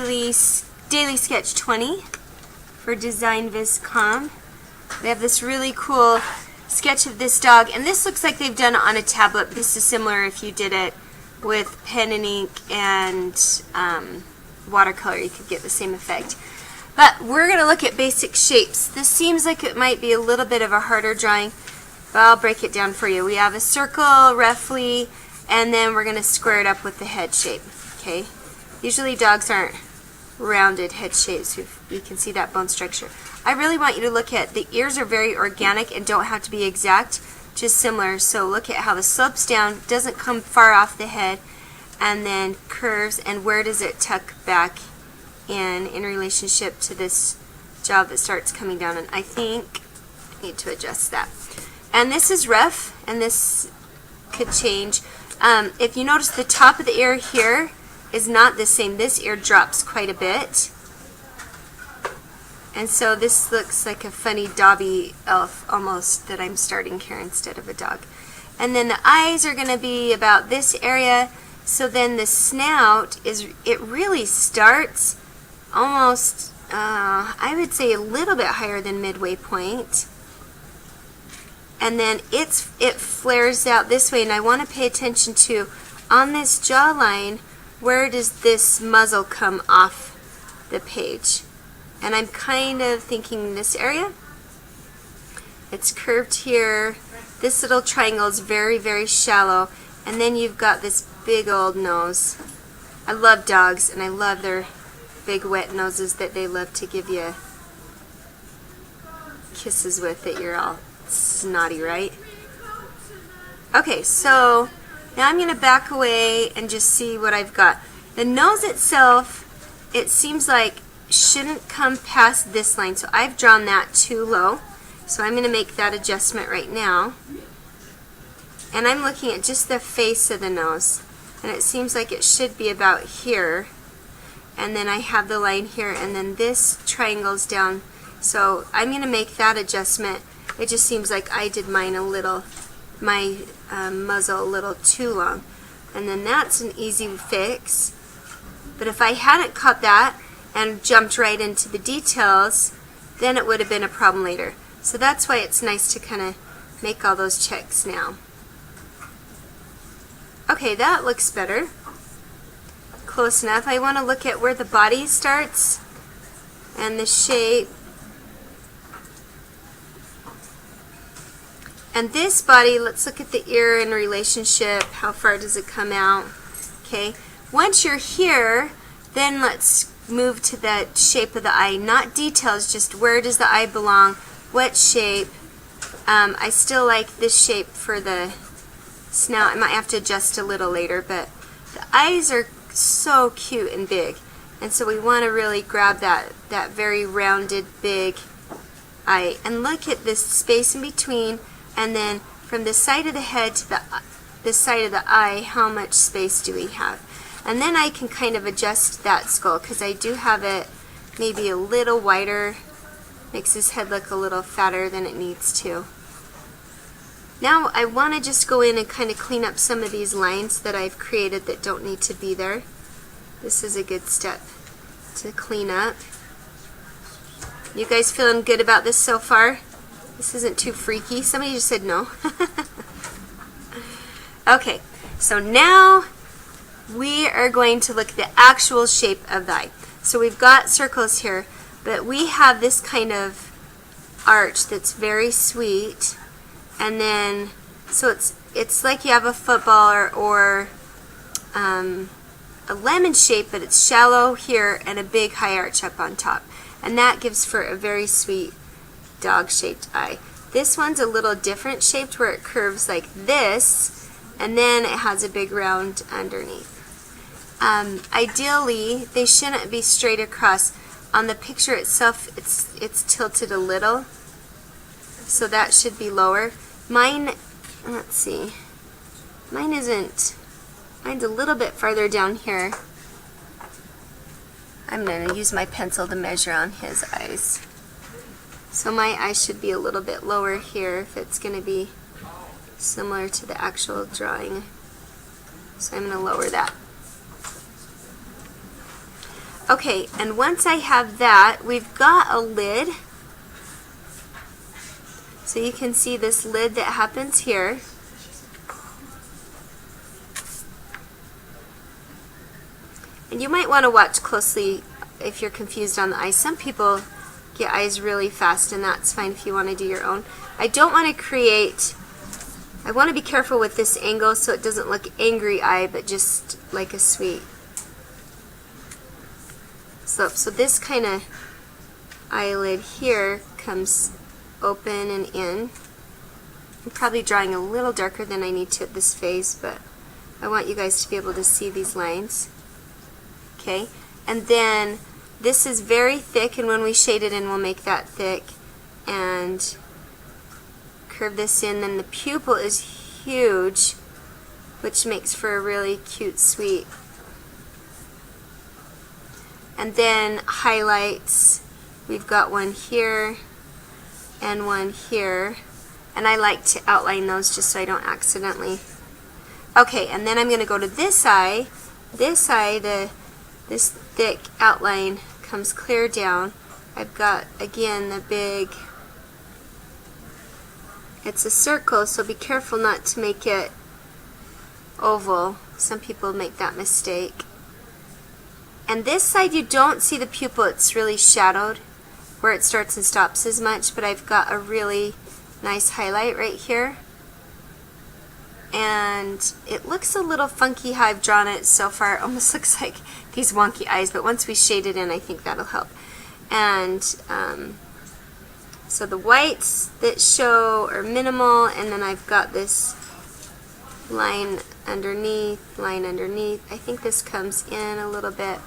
Daily Sketch 20 for DesignViz.com. We have this really cool sketch of this dog, and this looks like they've done it on a tablet. This is similar if you did it with pen and ink and watercolor. You could get the same effect. But we're going to look at basic shapes. This seems like it might be a little bit of a harder drawing, but I'll break it down for you. We have a circle roughly, and then we're going to square it up with the head shape. Okay. Usually dogs aren't rounded head shapes. You can see that bone structure. I really want you to look at the ears are very organic and don't have to be exact, just similar. So look at how the slopes down, doesn't come far off the head, and then curves, and where does it tuck back in relationship to this jaw that starts coming down. And I think I need to adjust that. And this is rough, and this could change. If you notice, the top of the ear here is not the same. This ear drops quite a bit. And so this looks like a funny Dobby elf almost that I'm starting here instead of a dog. And then the eyes are going to be about this area. So then the snout it really starts almost, I would say a little bit higher than midway point. And then it flares out this way, and I want to pay attention to, on this jawline, where does this muzzle come off the page? And I'm kind of thinking this area. It's curved here. This little triangle is very, very shallow. And then you've got this big old nose. I love dogs, and I love their big wet noses that they love to give you kisses with, that you're all snotty, right? Okay, so now I'm going to back away and just see what I've got. The nose itself, it seems like shouldn't come past this line, so I've drawn that too low. So I'm going to make that adjustment right now. And I'm looking at just the face of the nose, and it seems like it should be about here. And then I have the line here, and then this triangles down. So I'm going to make that adjustment. It just seems like I did mine a little, my muzzle a little too long. And then that's an easy fix. But if I hadn't cut that and jumped right into the details, then it would have been a problem later. So that's why it's nice to kind of make all those checks now. Okay, that looks better. Close enough. I want to look at where the body starts and the shape. And this body, let's look at the ear in relationship. How far does it come out? Okay. Once you're here, then let's move to the shape of the eye. Not details, just where does the eye belong, what shape. I still like this shape for the snout. I might have to adjust a little later, but the eyes are so cute and big, and so we want to really grab that very rounded big eye. And look at this space in between, and then from the side of the head to the side of the eye, how much space do we have? And then I can kind of adjust that skull, because I do have it maybe a little wider. Makes his head look a little fatter than it needs to. Now I want to just go in and kind of clean up some of these lines that I've created that don't need to be there. This is a good step to clean up. You guys feeling good about this so far? This isn't too freaky. Somebody just said no. Okay, so now we are going to look at the actual shape of the eye. So we've got circles here, but we have this kind of arch that's very sweet. And then, so it's like you have a football or a lemon shape, but it's shallow here and a big high arch up on top. And that gives for a very sweet dog-shaped eye. This one's a little different shaped, where it curves like this, and then it has a big round underneath. Ideally, they shouldn't be straight across. On the picture itself, it's tilted a little, so that should be lower. Mine, let's see, mine's a little bit farther down here. I'm going to use my pencil to measure on his eyes. So my eye should be a little bit lower here if it's going to be similar to the actual drawing. So I'm going to lower that. Okay, and once I have that, we've got a lid. So you can see this lid that happens here. And you might want to watch closely if you're confused on the eyes. Some people get eyes really fast, and that's fine if you want to do your own. I don't want to create, I want to be careful with this angle so it doesn't look angry eye, but just like a sweet slope. So this kind of eyelid here comes open and in. I'm probably drawing a little darker than I need to at this phase, but I want you guys to be able to see these lines. Okay, and then this is very thick, and when we shade it in, we'll make that thick and curve this in. Then the pupil is huge, which makes for a really cute, sweet. And then highlights, we've got one here and one here, and I like to outline those just so I don't accidentally. Okay, and then I'm going to go to this eye. This eye, this thick outline comes clear down. I've got, again, the big, it's a circle, so be careful not to make it oval. Some people make that mistake. And this side you don't see the pupil, it's really shadowed where it starts and stops as much, but I've got a really nice highlight right here. And it looks a little funky how I've drawn it so far. It almost looks like these wonky eyes, but once we shade it in, I think that'll help. And so the whites that show are minimal, and then I've got this line underneath, line underneath. I think this comes in a little bit.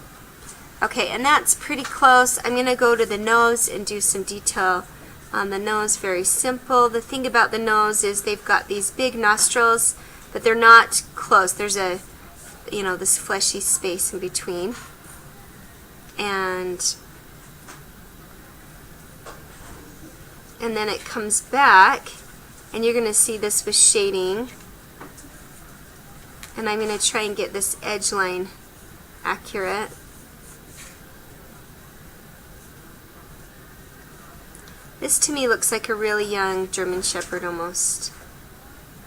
Okay, and that's pretty close. I'm going to go to the nose and do some detail on the nose. Very simple. The thing about the nose is they've got these big nostrils, but they're not close. There's a, you know, this fleshy space in between. And then it comes back, and you're going to see this with shading. And I'm going to try and get this edge line accurate. This to me looks like a really young German Shepherd almost,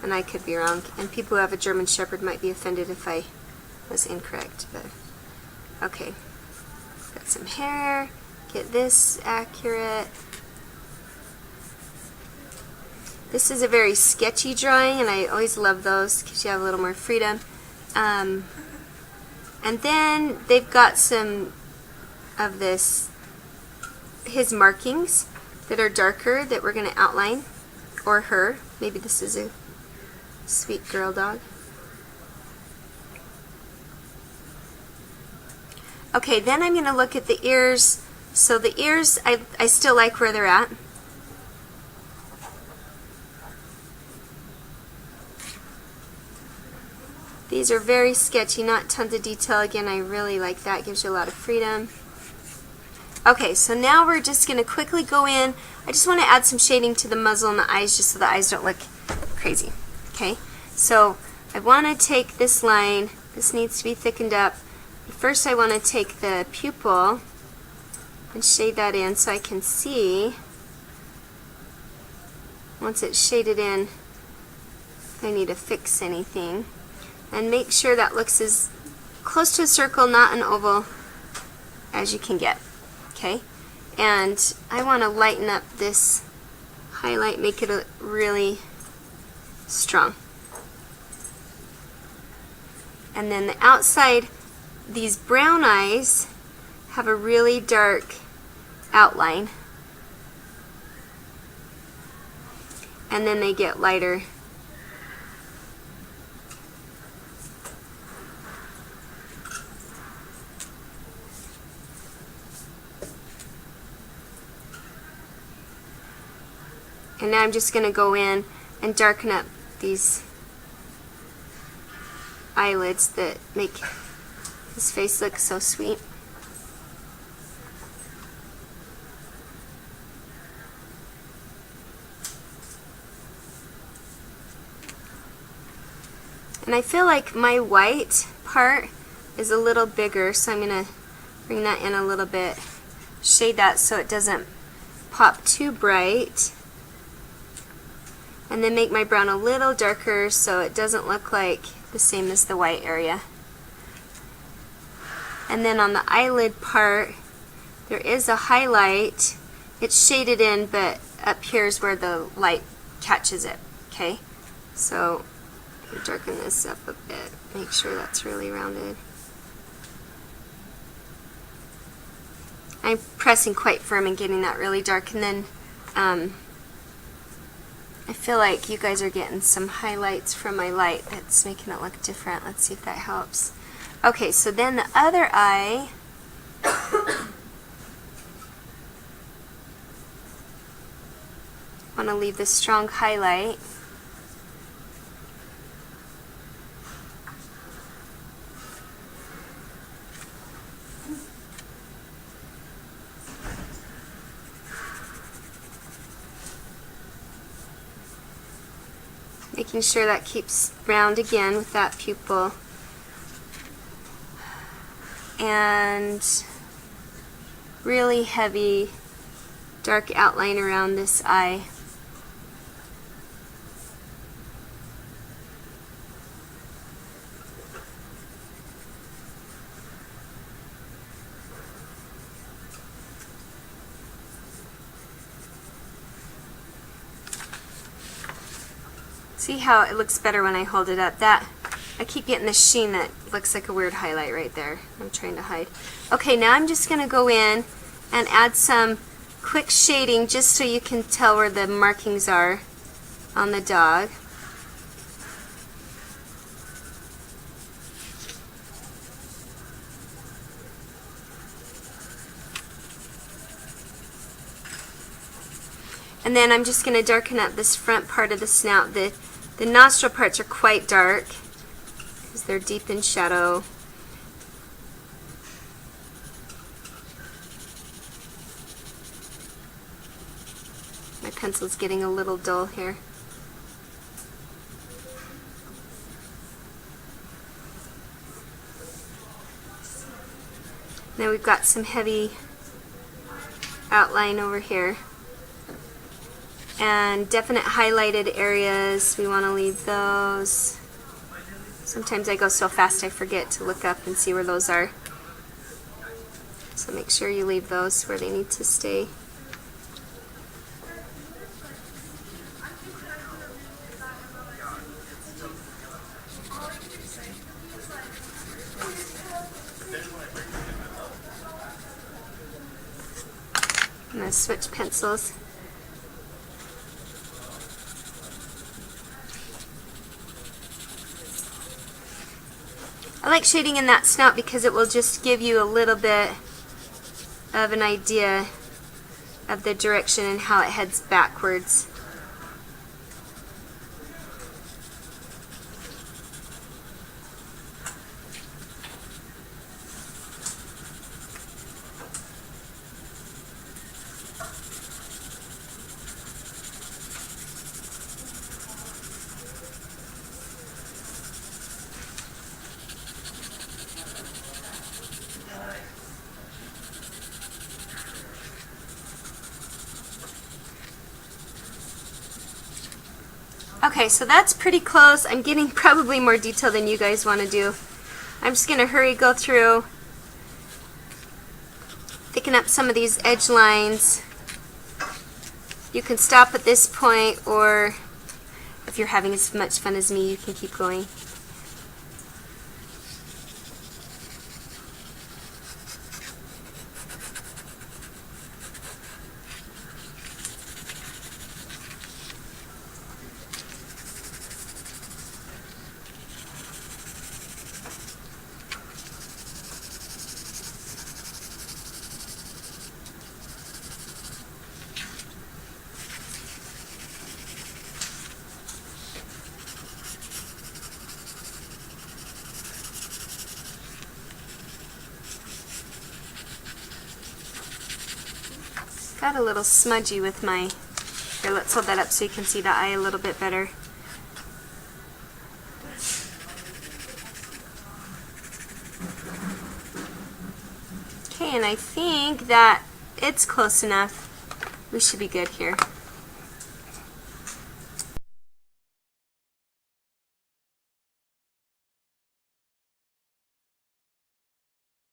and I could be wrong, and people who have a German Shepherd might be offended if I was incorrect, but okay. Got some hair, get this accurate. This is a very sketchy drawing, and I always love those because you have a little more freedom. And then they've got some of this, his markings that are darker that we're going to outline, or her. Maybe this is a sweet girl dog. Okay, then I'm going to look at the ears. So the ears, I still like where they're at. These are very sketchy, not tons of detail. Again, I really like that. Gives you a lot of freedom. Okay, so now we're just going to quickly go in. I just want to add some shading to the muzzle and the eyes just so the eyes don't look crazy. Okay, so I want to take this line. This needs to be thickened up. First I want to take the pupil and shade that in so I can see, once it's shaded in, if I need to fix anything. And make sure that looks as close to a circle, not an oval, as you can get. Okay, and I want to lighten up this highlight, make it a really strong. And then the outside, these brown eyes have a really dark outline, and then they get lighter. And now I'm just going to go in and darken up these eyelids that make his face look so sweet. And I feel like my white part is a little bigger, so I'm going to Bring that in a little bit. Shade that so it doesn't pop too bright. And then make my brown a little darker so it doesn't look like the same as the white area. And then on the eyelid part, there is a highlight. It's shaded in, but up here is where the light catches it. Okay, so darken this up a bit. Make sure that's really rounded. I'm pressing quite firm and getting that really dark, and then I feel like you guys are getting some highlights from my light that's making it look different. Let's see if that helps. Okay, so then the other eye, want to leave this strong highlight. Making sure that keeps round again with that pupil. And really heavy dark outline around this eye. See how it looks better when I hold it up? That I keep getting the sheen that looks like a weird highlight right there. I'm trying to hide. Okay, now I'm just going to go in and add some quick shading just so you can tell where the markings are on the dog. And then I'm just going to darken up this front part of the snout. The nostril parts are quite dark because they're deep in shadow. My pencil's getting a little dull here. Now we've got some heavy outline over here. And definite highlighted areas, we want to leave those. Sometimes I go so fast I forget to look up and see where those are. So make sure you leave those where they need to stay. I'm going to switch pencils. I like shading in that snout because it will just give you a little bit of an idea of the direction and how it heads backwards. Okay, so that's pretty close. I'm getting probably more detail than you guys want to do. I'm just going to go through, thicken up some of these edge lines. You can stop at this point, or if you're having as much fun as me, you can keep going. Got a little smudgy with my, here, let's hold that up so you can see the eye a little bit better. and I think that it's close enough. We should be good here.